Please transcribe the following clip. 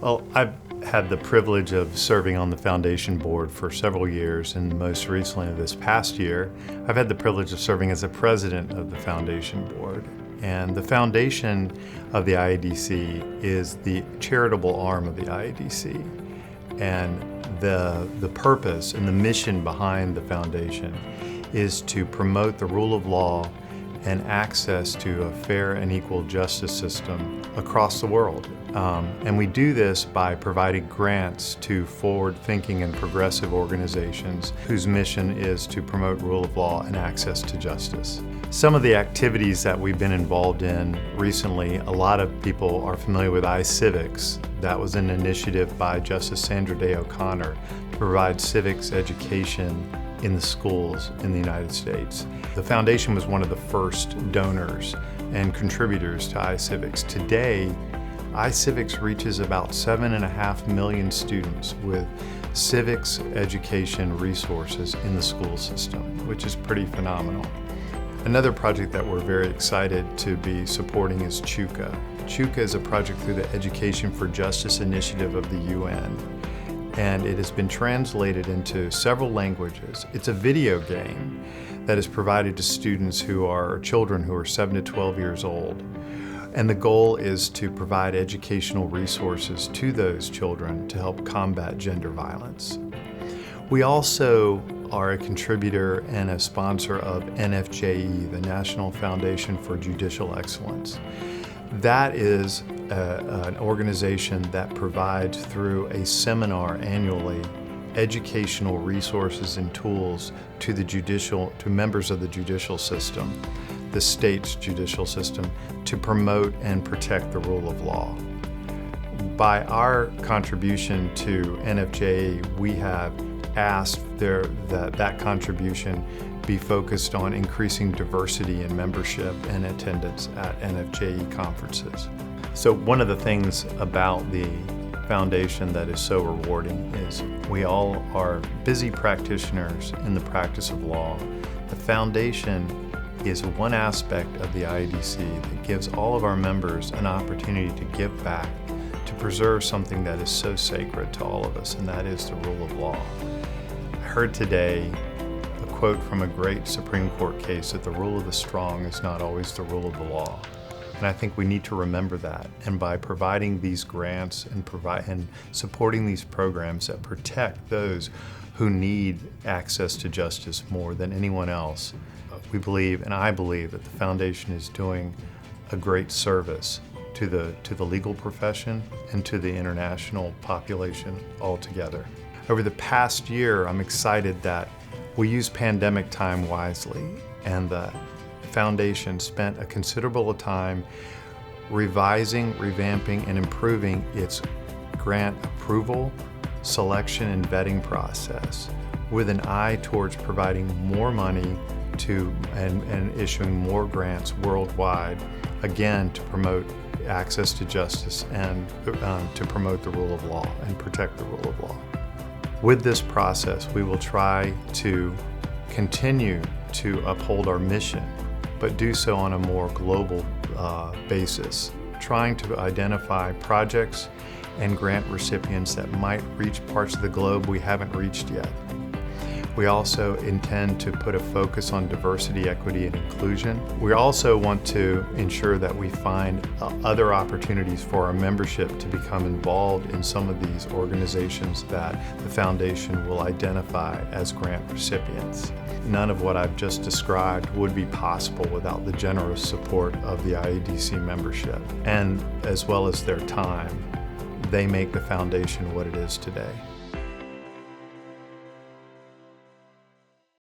Well, I've had the privilege of serving on the foundation board for several years, and most recently this past year, I've had the privilege of serving as the president of the foundation board. And the foundation of the IADC is the charitable arm of the IADC. And the purpose and the mission behind the foundation is to promote the rule of law and access to a fair and equal justice system across the world. And we do this by providing grants to forward-thinking and progressive organizations whose mission is to promote rule of law and access to justice. Some of the activities that we've been involved in recently, a lot of people are familiar with iCivics. That was an initiative by Justice Sandra Day O'Connor to provide civics education in the schools in the United States. The foundation was one of the first donors and contributors to iCivics. Today, iCivics reaches about 7.5 million students with civics education resources in the school system, which is pretty phenomenal. Another project that we're very excited to be supporting is CHUCA. CHUCA is a project through the Education for Justice Initiative of the UN, and it has been translated into several languages. It's a video game that is provided to students who are children who are 7 to 12 years old. And the goal is to provide educational resources to those children to help combat gender violence. We also are a contributor and a sponsor of NFJE, the National Foundation for Judicial Excellence. That is an organization that provides through a seminar annually educational resources and tools to members of the judicial system, the state's judicial system, to promote and protect the rule of law. By our contribution to NFJE, we have asked that contribution be focused on increasing diversity in membership and attendance at NFJE conferences. So one of the things about the foundation that is so rewarding is we all are busy practitioners in the practice of law. The foundation is one aspect of the IADC that gives all of our members an opportunity to give back, to preserve something that is so sacred to all of us, and that is the rule of law. I heard today a quote from a great Supreme Court case that the rule of the strong is not always the rule of the law. And I think we need to remember that. And by providing these grants and supporting these programs that protect those who need access to justice more than anyone else, we believe, and I believe, that the foundation is doing a great service to the legal profession and to the international population altogether. Over the past year, I'm excited that we used pandemic time wisely, and the foundation spent a considerable time revising, revamping, and improving its grant approval, selection, and vetting process with an eye towards providing more money and issuing more grants worldwide, again, to promote access to justice and to promote the rule of law and protect the rule of law. With this process, we will try to continue to uphold our mission, but do so on a more global basis, trying to identify projects and grant recipients that might reach parts of the globe we haven't reached yet. We also intend to put a focus on diversity, equity, and inclusion. We also want to ensure that we find other opportunities for our membership to become involved in some of these organizations that the foundation will identify as grant recipients. None of what I've just described would be possible without the generous support of the IADC membership, and as well as their time. They make the foundation what it is today.